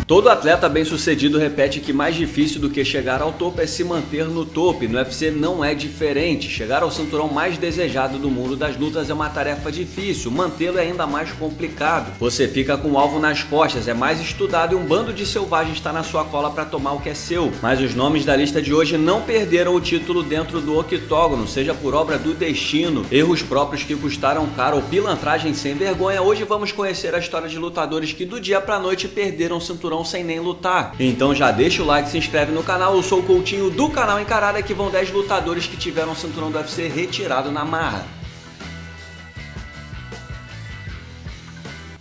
Todo atleta bem-sucedido repete que mais difícil do que chegar ao topo é se manter no topo, e no UFC não é diferente. Chegar ao cinturão mais desejado do mundo das lutas é uma tarefa difícil, mantê-lo é ainda mais complicado. Você fica com o alvo nas costas, é mais estudado e um bando de selvagens está na sua cola para tomar o que é seu. Mas os nomes da lista de hoje não perderam o título dentro do octógono, seja por obra do destino, erros próprios que custaram caro ou pilantragem sem vergonha. Hoje vamos conhecer a história de lutadores que do dia pra noite perderam o cinturão sem nem lutar. Então já deixa o like, se inscreve no canal. Eu sou o Coutinho do canal Encarada, que vão 10 lutadores que tiveram o cinturão do UFC retirado na marra.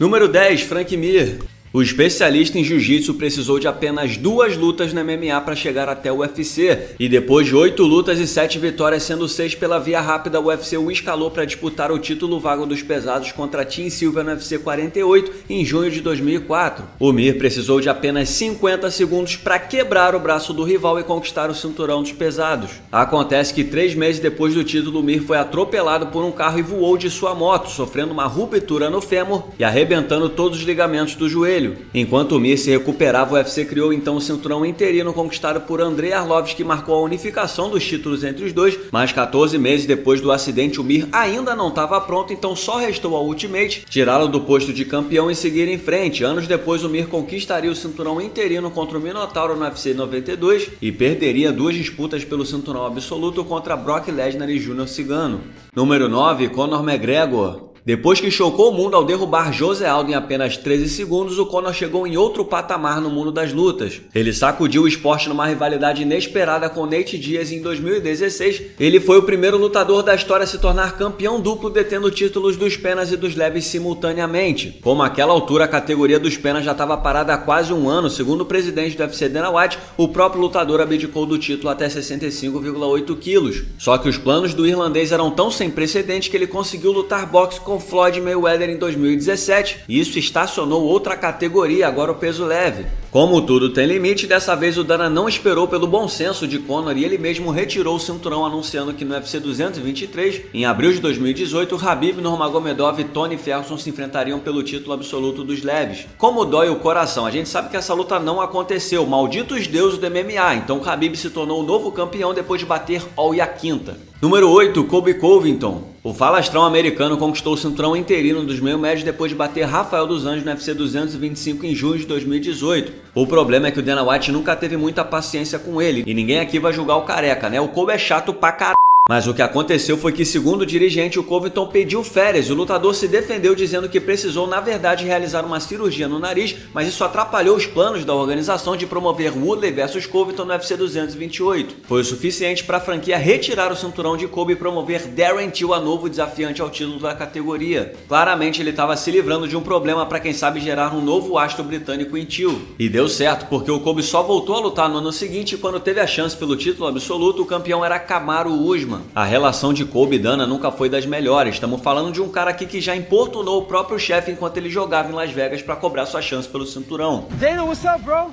Número 10, Frank Mir. O especialista em jiu-jitsu precisou de apenas 2 lutas no MMA para chegar até o UFC, e depois de 8 lutas e 7 vitórias, sendo 6 pela via rápida, o UFC o escalou para disputar o título vago dos pesados contra Tim Sylvia no UFC 48 em junho de 2004. O Mir precisou de apenas 50 segundos para quebrar o braço do rival e conquistar o cinturão dos pesados. Acontece que 3 meses depois do título, o Mir foi atropelado por um carro e voou de sua moto, sofrendo uma ruptura no fêmur e arrebentando todos os ligamentos do joelho. Enquanto o Mir se recuperava, o UFC criou então o cinturão interino conquistado por Andrei Arlovski, que marcou a unificação dos títulos entre os dois, mas 14 meses depois do acidente o Mir ainda não estava pronto, então só restou ao Ultimate tirá-lo do posto de campeão e seguir em frente. Anos depois o Mir conquistaria o cinturão interino contra o Minotauro no UFC 92 e perderia 2 disputas pelo cinturão absoluto contra Brock Lesnar e Júnior Cigano. Número 9, Conor McGregor. Depois que chocou o mundo ao derrubar José Aldo em apenas 13 segundos, o Conor chegou em outro patamar no mundo das lutas. Ele sacudiu o esporte numa rivalidade inesperada com Nate Diaz em 2016. Ele foi o primeiro lutador da história a se tornar campeão duplo, detendo títulos dos penas e dos leves simultaneamente. Como àquela altura a categoria dos penas já estava parada há quase um ano, segundo o presidente do UFC Dana White, o próprio lutador abdicou do título até 65,8 quilos. Só que os planos do irlandês eram tão sem precedentes que ele conseguiu lutar boxe com Floyd Mayweather em 2017, e isso estacionou outra categoria, agora o peso leve. Como tudo tem limite, dessa vez o Dana não esperou pelo bom senso de Conor e ele mesmo retirou o cinturão, anunciando que no UFC 223, em abril de 2018, Khabib Nurmagomedov e Tony Ferguson se enfrentariam pelo título absoluto dos leves. Como dói o coração, a gente sabe que essa luta não aconteceu, malditos deuses do MMA, então Khabib se tornou o novo campeão depois de bater Al Iaquinta. Número 8, Colby Covington. O falastrão americano conquistou o cinturão interino dos meio-médios depois de bater Rafael dos Anjos no UFC 225 em junho de 2018. O problema é que o Dana White nunca teve muita paciência com ele, e ninguém aqui vai julgar o careca, né? O Colby é chato pra caralho. Mas o que aconteceu foi que, segundo o dirigente, o Covington pediu férias e o lutador se defendeu dizendo que precisou, na verdade, realizar uma cirurgia no nariz, mas isso atrapalhou os planos da organização de promover Woodley vs Covington no UFC 228. Foi o suficiente para a franquia retirar o cinturão de Colby e promover Darren Till a novo desafiante ao título da categoria. Claramente ele estava se livrando de um problema para, quem sabe, gerar um novo astro britânico em Till. E deu certo, porque o Colby só voltou a lutar no ano seguinte, e quando teve a chance pelo título absoluto, o campeão era Kamaru Usman. A relação de Colby e Dana nunca foi das melhores. Estamos falando de um cara aqui que já importunou o próprio chefe enquanto ele jogava em Las Vegas para cobrar sua chance pelo cinturão. Dana, what's up, bro?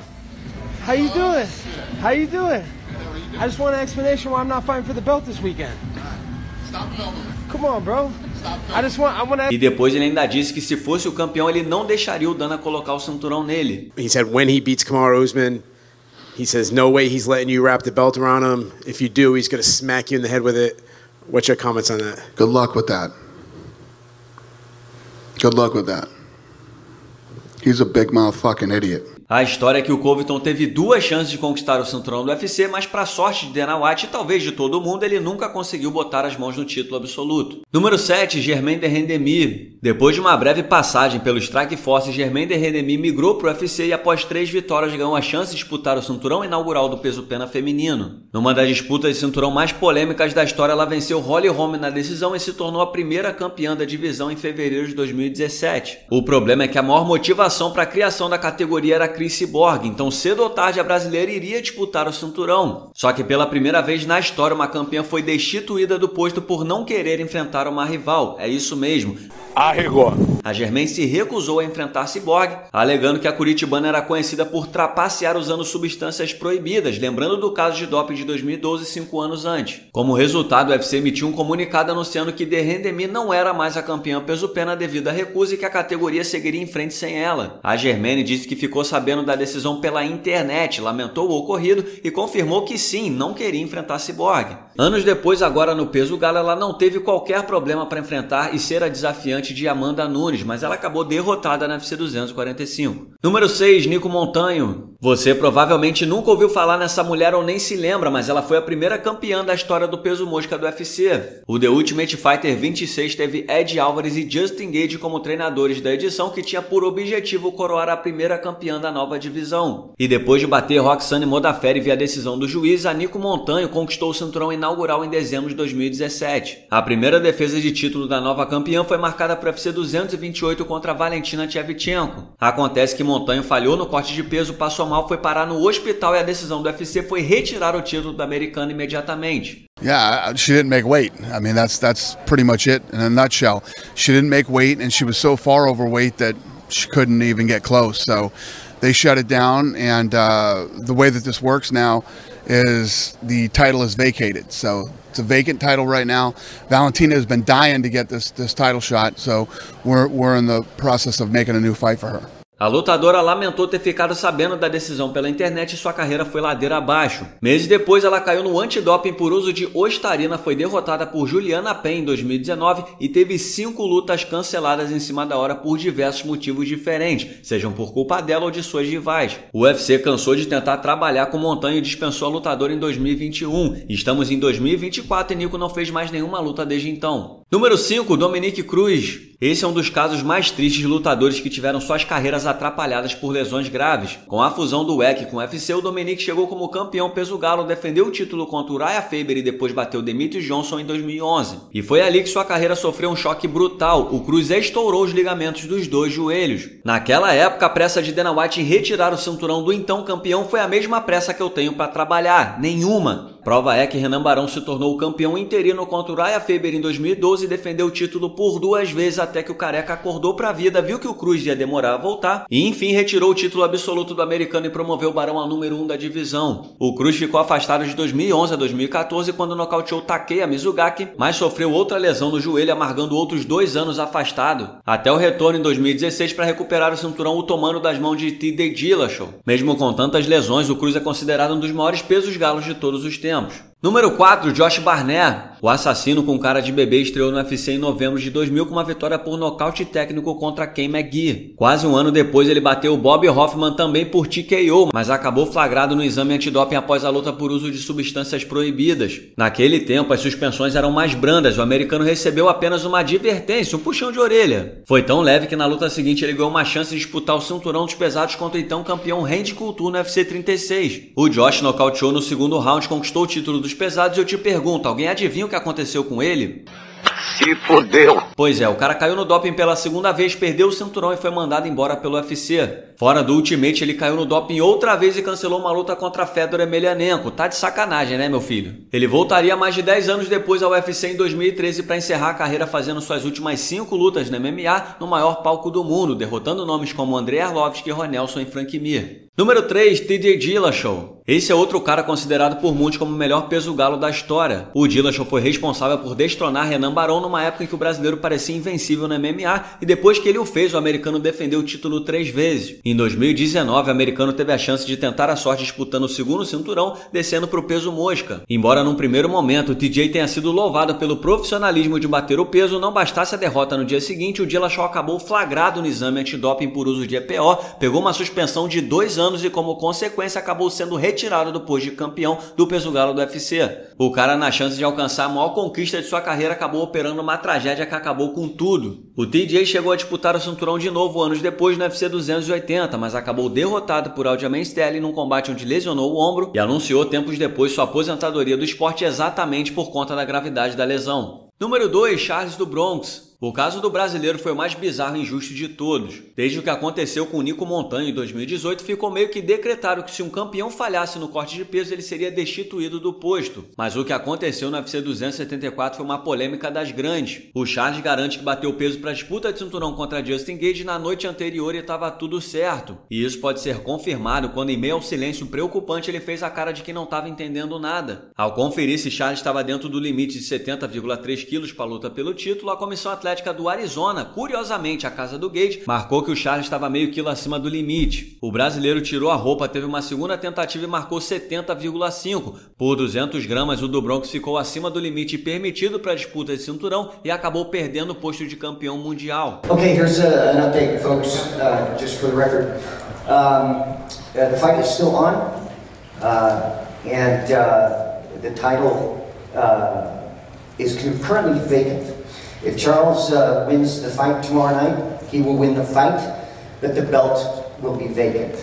How you doing? How you doing? I just want an explanation why I'm not fighting for the belt this weekend. Stop filming. Come on, bro. E depois ele ainda disse que se fosse o campeão ele não deixaria o Dana colocar o cinturão nele. He said when he beats Kamaru Usman, he says no way he's letting you wrap the belt around him. If you do, he's going to smack you in the head with it. What's your comments on that? Good luck with that. Good luck with that. He's a big mouth fucking idiot. A história é que o Covington teve 2 chances de conquistar o cinturão do UFC, mas para sorte de Dana White e talvez de todo mundo, ele nunca conseguiu botar as mãos no título absoluto. Número 7, Germaine de Randamie. Depois de uma breve passagem pelo Strikeforce, Germaine de Randamie migrou para o UFC e após 3 vitórias ganhou a chance de disputar o cinturão inaugural do peso-pena feminino. Numa das disputas de cinturão mais polêmicas da história, ela venceu Holly Holm na decisão e se tornou a primeira campeã da divisão em fevereiro de 2017. O problema é que a maior motivação para a criação da categoria era Cris Cyborg, então cedo ou tarde a brasileira iria disputar o cinturão. Só que pela primeira vez na história uma campeã foi destituída do posto por não querer enfrentar uma rival. É isso mesmo. Arregou. A Germaine se recusou a enfrentar Cyborg, alegando que a curitibana era conhecida por trapacear usando substâncias proibidas, lembrando do caso de doping de 2012, 5 anos antes. Como resultado, o UFC emitiu um comunicado anunciando que de Randamie não era mais a campeã peso-pena devido à recusa e que a categoria seguiria em frente sem ela. A Germaine disse que ficou sabendo sabendo da decisão pela internet, lamentou o ocorrido e confirmou que sim, não queria enfrentar Cyborg. Anos depois, agora no peso galo, ela não teve qualquer problema para enfrentar e ser a desafiante de Amanda Nunes, mas ela acabou derrotada na UFC 245. Número 6, Nico Montanho. Você provavelmente nunca ouviu falar nessa mulher ou nem se lembra, mas ela foi a primeira campeã da história do peso mosca do UFC. O The Ultimate Fighter 26 teve Ed Álvares e Justin Gage como treinadores da edição, que tinha por objetivo coroar a primeira campeã da nova divisão. E depois de bater Roxane Modafferi via decisão do juiz, a Nico Montanho conquistou o cinturão inaugural em dezembro de 2017. A primeira defesa de título da nova campeã foi marcada para o UFC 228 contra Valentina Shevchenko. Acontece que Montanho falhou no corte de peso, passou mal, foi parar no hospital e a decisão do UFC foi retirar o título da americana imediatamente. Yeah, she didn't make weight. I mean, that's pretty much it in a nutshell. She didn't make weight, and she was so far overweight that she couldn't even get close. So they shut it down, and the way that this works now is the title is vacated. So it's a vacant title right now. Valentina has been dying to get this title shot, so we're in the process of making a new fight for her. A lutadora lamentou ter ficado sabendo da decisão pela internet e sua carreira foi ladeira abaixo. Meses depois, ela caiu no antidoping por uso de ostarina, foi derrotada por Juliana Pen em 2019 e teve 5 lutas canceladas em cima da hora por diversos motivos diferentes, sejam por culpa dela ou de suas rivais. O UFC cansou de tentar trabalhar com Montanho e dispensou a lutadora em 2021. Estamos em 2024 e Nico não fez mais nenhuma luta desde então. Número 5, Dominick Cruz. Esse é um dos casos mais tristes de lutadores que tiveram suas carreiras atrapalhadas por lesões graves. Com a fusão do WEC com o UFC, o Dominick chegou como campeão peso galo, defendeu o título contra o Uriah Faber e depois bateu Demetrius Johnson em 2011. E foi ali que sua carreira sofreu um choque brutal. O Cruz estourou os ligamentos dos 2 joelhos. Naquela época, a pressa de Dana White em retirar o cinturão do então campeão foi a mesma pressa que eu tenho para trabalhar. Nenhuma. Prova é que Renan Barão se tornou o campeão interino contra o Uriah Faber em 2012 e defendeu o título por 2 vezes até que o careca acordou pra vida, viu que o Cruz ia demorar a voltar e enfim retirou o título absoluto do americano e promoveu o Barão a número 1 da divisão. O Cruz ficou afastado de 2011 a 2014 quando nocauteou Takeya Mizugaki, mas sofreu outra lesão no joelho, amargando outros 2 anos afastado, até o retorno em 2016 para recuperar o cinturão otomano das mãos de TJ Dillashaw. Mesmo com tantas lesões, o Cruz é considerado um dos maiores pesos galos de todos os tempos. Número 4, Josh Barnett. O assassino com cara de bebê estreou no UFC em novembro de 2000 com uma vitória por nocaute técnico contra Ken McGee. Quase um ano depois ele bateu o Bob Hoffman também por TKO, mas acabou flagrado no exame antidoping após a luta por uso de substâncias proibidas. Naquele tempo as suspensões eram mais brandas, o americano recebeu apenas uma advertência, um puxão de orelha. Foi tão leve que na luta seguinte ele ganhou uma chance de disputar o cinturão dos pesados contra o então campeão Randy Couture no UFC 36. O Josh nocauteou no segundo round, conquistou o título dos pesados e eu te pergunto, alguém adivinha o que aconteceu com ele? Se fodeu. Pois é, o cara caiu no doping pela segunda vez, perdeu o cinturão e foi mandado embora pelo UFC. Fora do Ultimate, ele caiu no doping outra vez e cancelou uma luta contra Fedor Emelianenko. Tá de sacanagem, né, meu filho? Ele voltaria mais de 10 anos depois ao UFC em 2013 para encerrar a carreira fazendo suas últimas 5 lutas na MMA no maior palco do mundo, derrotando nomes como Andrei Arlovski, Ronelson e Frank Mir. Número 3, TJ Dillashaw. Esse é outro cara considerado por muitos como o melhor peso galo da história. O Dillashaw foi responsável por destronar Renan Barão numa época em que o brasileiro parecia invencível no MMA e depois que ele o fez, o americano defendeu o título 3 vezes. Em 2019, o americano teve a chance de tentar a sorte disputando o segundo cinturão, descendo para o peso mosca. Embora num primeiro momento o TJ tenha sido louvado pelo profissionalismo de bater o peso, não bastasse a derrota no dia seguinte, o Dillashaw acabou flagrado no exame antidoping por uso de EPO, pegou uma suspensão de 2 anos e como consequência acabou sendo retirado do posto de campeão do peso galo do UFC. O cara, na chance de alcançar a maior conquista de sua carreira, acabou operando uma tragédia que acabou com tudo. O TJ chegou a disputar o cinturão de novo anos depois no UFC 280, mas acabou derrotado por Aljamain Sterling num combate onde lesionou o ombro e anunciou tempos depois sua aposentadoria do esporte exatamente por conta da gravidade da lesão. Número 2, Charles do Bronx. O caso do brasileiro foi o mais bizarro e injusto de todos. Desde o que aconteceu com o Nico Montanho em 2018, ficou meio que decretado que se um campeão falhasse no corte de peso, ele seria destituído do posto. Mas o que aconteceu no UFC 274 foi uma polêmica das grandes. O Charles garante que bateu peso para a disputa de cinturão contra Justin Gage na noite anterior e estava tudo certo. E isso pode ser confirmado quando, em meio ao silêncio preocupante, ele fez a cara de que não estava entendendo nada. Ao conferir se Charles estava dentro do limite de 70,3 quilos para a luta pelo título, a comissão atlética Atlética do Arizona, curiosamente a casa do Gage, marcou que o Charles estava meio quilo acima do limite. O brasileiro tirou a roupa, teve uma segunda tentativa e marcou 70,5. Por 200 gramas, o do Bronx ficou acima do limite permitido para a disputa de cinturão e acabou perdendo o posto de campeão mundial. Okay, here's an update, folks, just for the record. The fight is still on, and the title is currently vacant. If Charles wins the fight tomorrow night, he will win the fight, but the belt will be vacant.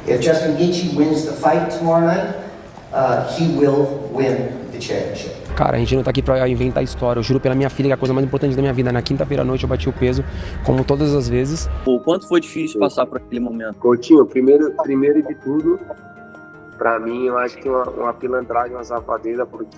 If Justin Gaethje wins the fight tomorrow night, he will win the championship. Cara, a gente não tá aqui pra inventar história. Eu juro pela minha filha que é a coisa mais importante da minha vida. Na quinta-feira à noite eu bati o peso, como todas as vezes. O quanto foi difícil passar por aquele momento? Coutinho, primeiro de tudo, pra mim, eu acho que uma pilantragem, uma safadeza, porque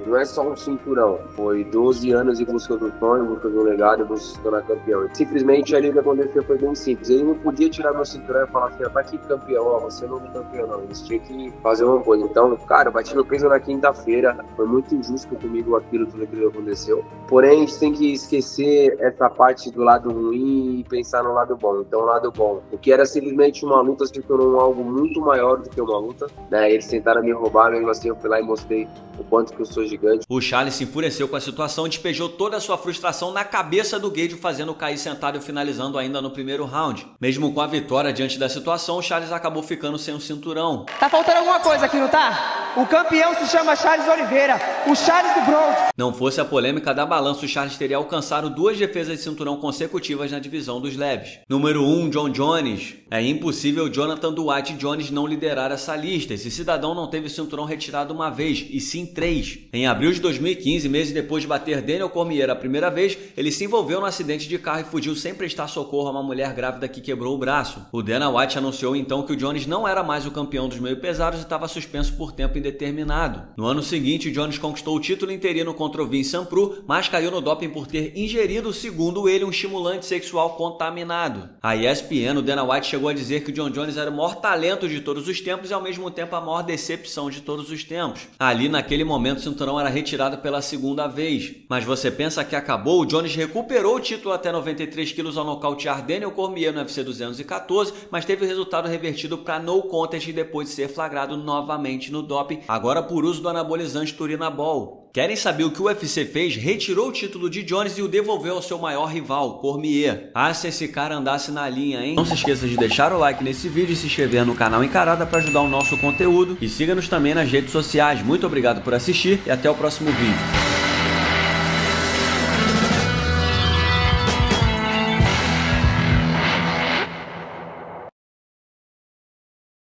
não é só um cinturão. Foi 12 anos em busca do sonho, em busca do legado, em busca de se tornar campeão. Simplesmente ali o que aconteceu foi bem simples. Ele não podia tirar meu cinturão e falar assim, tá aqui campeão, ó, você não é campeão não. Eles tinham que fazer uma coisa. Então, cara, eu bati meu peso na quinta-feira. Foi muito injusto comigo tudo aquilo que aconteceu. Porém, a gente tem que esquecer essa parte do lado ruim e pensar no lado bom. Então, o lado bom. O que era simplesmente uma luta se tornou algo muito maior do que uma luta. Eles tentaram me roubar, mesmo assim eu fui lá e mostrei o quanto que eu sou gigante. O Charles se enfureceu com a situação e despejou toda a sua frustração na cabeça do Gage, fazendo cair sentado e finalizando ainda no primeiro round. Mesmo com a vitória diante da situação, o Charles acabou ficando sem o cinturão. Tá faltando alguma coisa aqui, não tá? O campeão se chama Charles Oliveira, o Charles do Bronx. Não fosse a polêmica da balança, o Charles teria alcançado 2 defesas de cinturão consecutivas na divisão dos leves. Número 1, John Jones. É impossível Jonathan Dwight Jones não liderar essa lista. Esse cidadão não teve o cinturão retirado uma vez, e sim 3. Em abril de 2015, meses depois de bater Daniel Cormier a primeira vez, ele se envolveu num acidente de carro e fugiu sem prestar socorro a uma mulher grávida que quebrou o braço. O Dana White anunciou então que o Jones não era mais o campeão dos meio pesados e estava suspenso por tempo indeterminado. No ano seguinte, o Jones conquistou o título interino contra o Vincent Prue, mas caiu no doping por ter ingerido, segundo ele, um estimulante sexual contaminado. A ESPN, o Dana White chegou a dizer que o John Jones era o maior talento de todos os tempos e ao mesmo tempo a maior decepção de todos os tempos. Ali, naquele momento, o cinturão era retirado pela segunda vez. Mas você pensa que acabou? O Jones recuperou o título até 93 quilos ao nocautear Daniel Cormier no UFC 214, mas teve o resultado revertido para no contest depois de ser flagrado novamente no doping, agora por uso do anabolizante Turinabol. Querem saber o que o UFC fez? Retirou o título de Jones e o devolveu ao seu maior rival, Cormier. Ah, se esse cara andasse na linha, hein? Não se esqueça de deixar o like nesse vídeo e se inscrever no canal Encarada para ajudar o nosso conteúdo. E siga-nos também nas redes sociais. Muito obrigado por assistir e até o próximo vídeo.